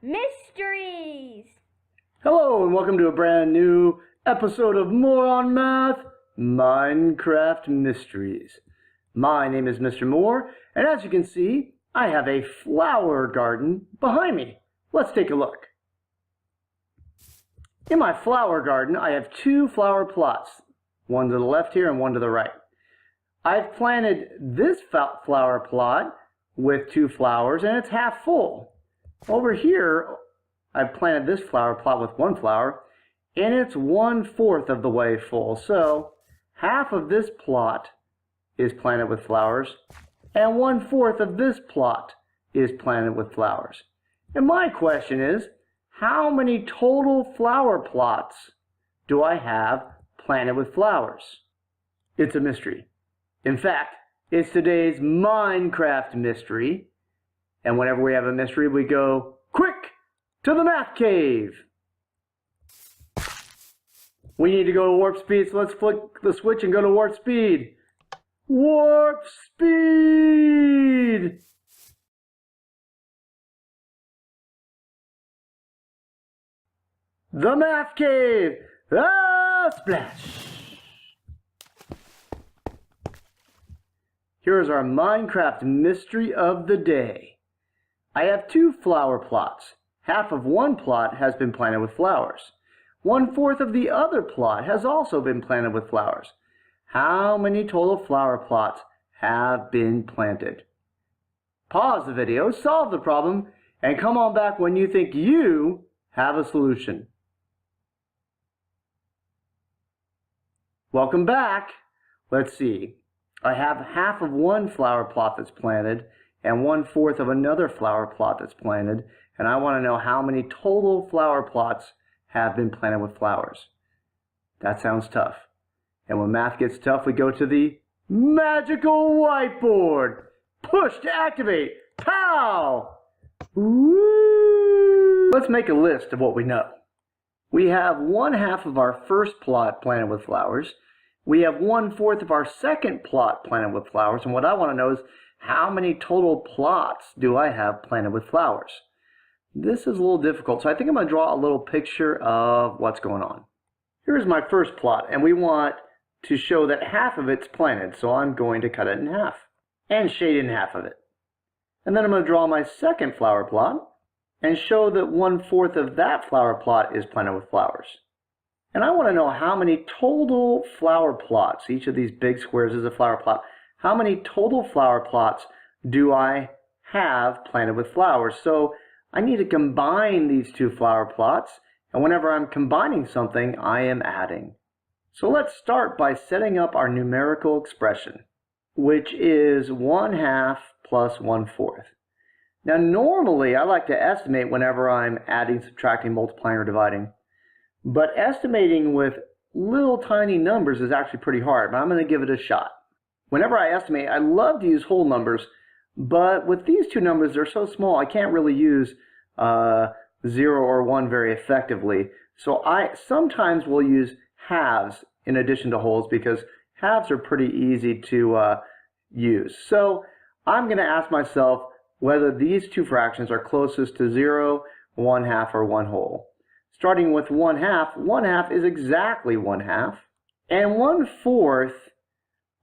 Mysteries! Hello and welcome to a brand new episode of More on Math, Minecraft Mysteries. My name is Mr. Moore, and as you can see, I have a flower garden behind me. Let's take a look. In my flower garden, I have two flower plots, one to the left here and one to the right. I've planted this flower plot with two flowers, and it's half full. Over here, I've planted this flower plot with one flower, and it's 1/4 of the way full. So half of this plot is planted with flowers, and 1/4 of this plot is planted with flowers. And my question is, how many total flower plots do I have planted with flowers? It's a mystery. In fact, it's today's Minecraft mystery. And whenever we have a mystery, we go quick to the math cave. We need to go to warp speed, so let's flick the switch and go to warp speed. Warp speed! The math cave! Ah, splash! Here's our Minecraft mystery of the day. I have two flower plots. Half of one plot has been planted with flowers. 1/4 of the other plot has also been planted with flowers. How many total flower plots have been planted? Pause the video, solve the problem, and come on back when you think you have a solution. Welcome back. Let's see. I have half of one flower plot that's planted and 1/4 of another flower plot that's planted, and I want to know how many total flower plots have been planted with flowers. That sounds tough. And when math gets tough, we go to the magical whiteboard. Push to activate. Pow! Woo! Let's make a list of what we know. We have 1/2 of our first plot planted with flowers. We have 1/4 of our second plot planted with flowers, and what I want to know is how many total plots do I have planted with flowers? This is a little difficult, so I think I'm going to draw a little picture of what's going on. Here's my first plot, and we want to show that half of it's planted, so I'm going to cut it in half and shade in half of it. And then I'm going to draw my second flower plot and show that 1/4 of that flower plot is planted with flowers. And I want to know how many total flower plots, each of these big squares is a flower plot, how many total flower plots do I have planted with flowers? So I need to combine these two flower plots, and whenever I'm combining something, I am adding. So let's start by setting up our numerical expression, which is 1/2 plus 1/4. Now normally I like to estimate whenever I'm adding, subtracting, multiplying, or dividing, but estimating with little tiny numbers is actually pretty hard, but I'm going to give it a shot. Whenever I estimate, I love to use whole numbers, but with these two numbers, they're so small, I can't really use 0 or 1 very effectively. So I sometimes will use halves in addition to wholes because halves are pretty easy to use. So I'm going to ask myself whether these two fractions are closest to 0, 1/2, or 1 whole. Starting with 1/2, 1/2 is exactly 1/2, and 1/4,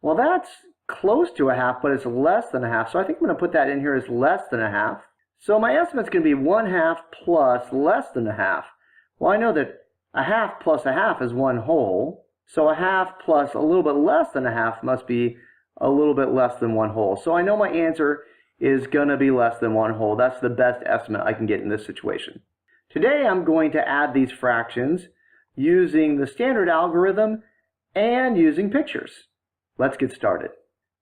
well, that's close to a half, but it's less than a half. So I think I'm going to put that in here as less than a half. So my estimate's going to be 1/2 plus less than a half. Well, I know that a half plus a half is 1 whole. So a half plus a little bit less than a half must be a little bit less than 1 whole. So I know my answer is going to be less than 1 whole. That's the best estimate I can get in this situation. Today I'm going to add these fractions using the standard algorithm and using pictures. Let's get started.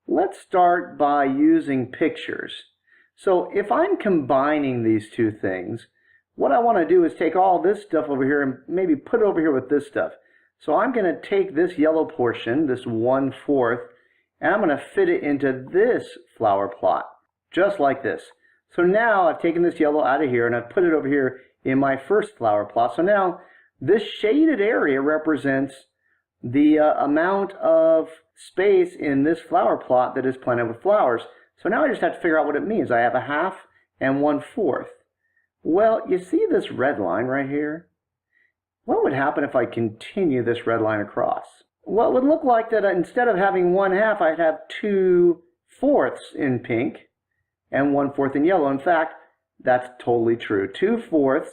Let's start by using pictures. So if I'm combining these two things, what I want to do is take all this stuff over here and maybe put it over here with this stuff. So I'm going to take this yellow portion, this 1/4, and I'm going to fit it into this flower plot, just like this. So now I've taken this yellow out of here and I've put it over here in my first flower plot. So now this shaded area represents the amount of space in this flower plot that is planted with flowers. So now I just have to figure out what it means. I have a half and 1/4. Well, you see this red line right here? What would happen if I continue this red line across? Well, it would look like that instead of having 1/2, I'd have 2/4 in pink and 1/4 in yellow. In fact, that's totally true. 2/4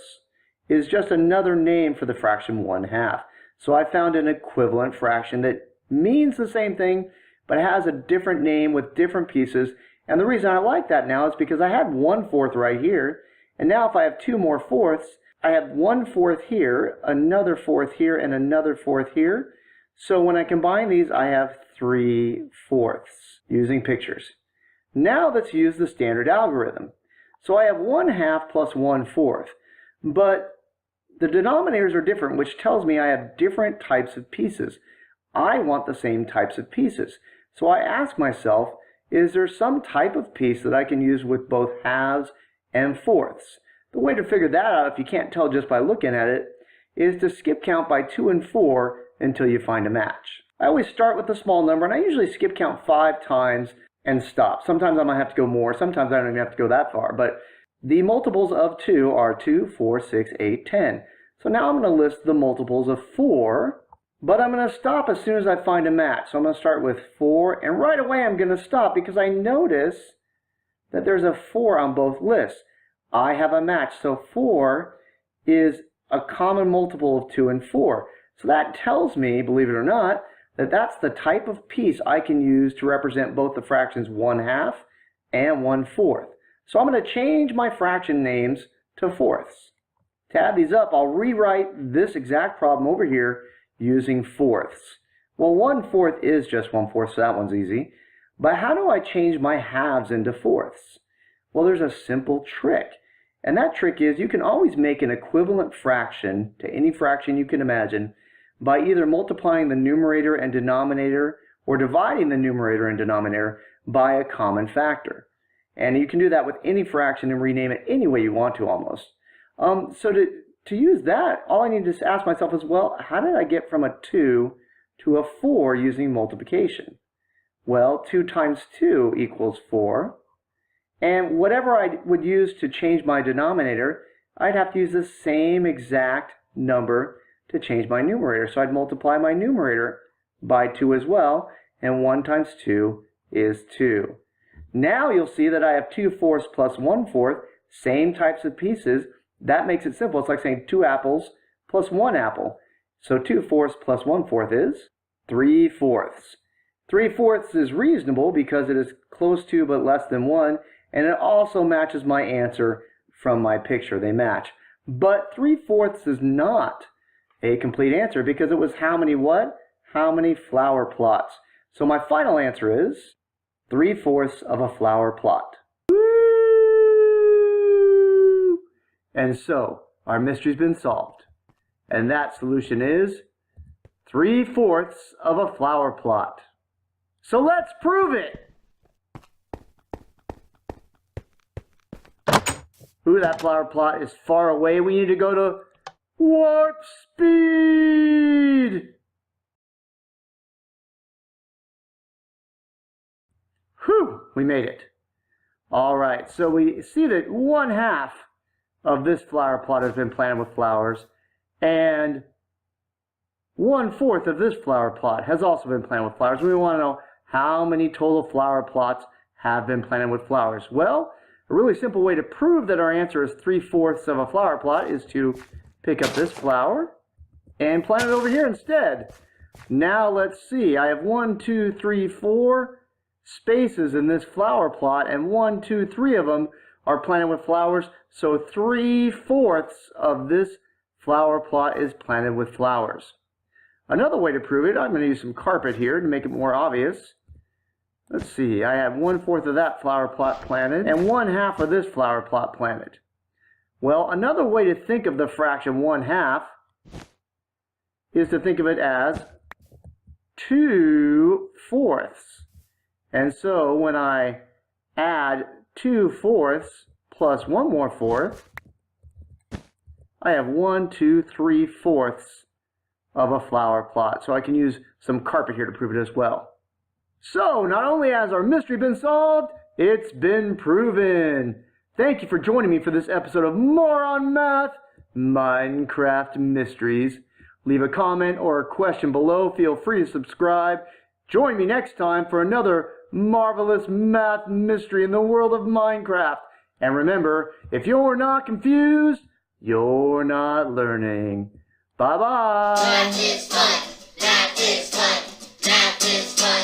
is just another name for the fraction 1/2. So I found an equivalent fraction that means the same thing, but has a different name with different pieces. And the reason I like that now is because I had 1/4 right here, and now if I have 2 more fourths, I have 1/4 here, another fourth here, and another fourth here. So when I combine these, I have 3/4 using pictures. Now let's use the standard algorithm. So I have 1/2 plus 1/4, but the denominators are different, which tells me I have different types of pieces. I want the same types of pieces. So I ask myself, is there some type of piece that I can use with both halves and fourths? The way to figure that out, if you can't tell just by looking at it, is to skip count by 2 and 4 until you find a match. I always start with a small number, and I usually skip count 5 times and stop. Sometimes I might have to go more, sometimes I don't even have to go that far, but the multiples of 2 are 2, 4, 6, 8, 10. So now I'm going to list the multiples of 4, but I'm going to stop as soon as I find a match. So I'm going to start with 4, and right away I'm going to stop because I notice that there's a 4 on both lists. I have a match, so 4 is a common multiple of 2 and 4. So that tells me, believe it or not, that that's the type of piece I can use to represent both the fractions 1/2 and 1/4. So I'm going to change my fraction names to fourths. To add these up, I'll rewrite this exact problem over here using fourths. Well, 1/4 is just 1/4, so that one's easy. But how do I change my halves into fourths? Well, there's a simple trick. And that trick is you can always make an equivalent fraction to any fraction you can imagine by either multiplying the numerator and denominator or dividing the numerator and denominator by a common factor. And you can do that with any fraction and rename it any way you want to almost. So to use that, all I need to ask myself is, well, how did I get from a 2 to a 4 using multiplication? Well, 2 times 2 equals 4. And whatever I would use to change my denominator, I'd have to use the same exact number to change my numerator. So I'd multiply my numerator by 2 as well, and 1 times 2 is 2. Now you'll see that I have 2/4 plus 1/4, same types of pieces. That makes it simple. It's like saying 2 apples plus 1 apple. So 2/4 plus 1/4 is 3/4. 3/4 is reasonable because it is close to but less than 1, and it also matches my answer from my picture. They match. But 3/4 is not a complete answer because it was how many what? How many flower plots? So my final answer is 3/4 of a flower plot. Woo! And so our mystery's been solved. And that solution is 3/4 of a flower plot. So let's prove it! Ooh, that flower plot is far away. We need to go to warp speed! Whew, we made it. All right, so we see that 1/2 of this flower plot has been planted with flowers, and 1/4 of this flower plot has also been planted with flowers. We want to know how many total flower plots have been planted with flowers. Well, a really simple way to prove that our answer is 3/4 of a flower plot is to pick up this flower and plant it over here instead. Now let's see. I have 1, 2, 3, 4 spaces in this flower plot, and 1, 2, 3 of them are planted with flowers. So 3/4 of this flower plot is planted with flowers. Another way to prove it, I'm going to use some carpet here to make it more obvious. Let's see, I have 1/4 of that flower plot planted and 1/2 of this flower plot planted. Well, another way to think of the fraction 1/2 is to think of it as 2/4. And so when I add 2/4 plus 1 more fourth, I have 1, 2, 3/4 of a flower plot. So I can use some carpet here to prove it as well. So not only has our mystery been solved, it's been proven. Thank you for joining me for this episode of More on Math, Minecraft Mysteries. Leave a comment or a question below. Feel free to subscribe. Join me next time for another marvelous math mystery in the world of Minecraft. And remember, if you're not confused, you're not learning. Bye-bye. Math is fun. Math is fun. Math is fun.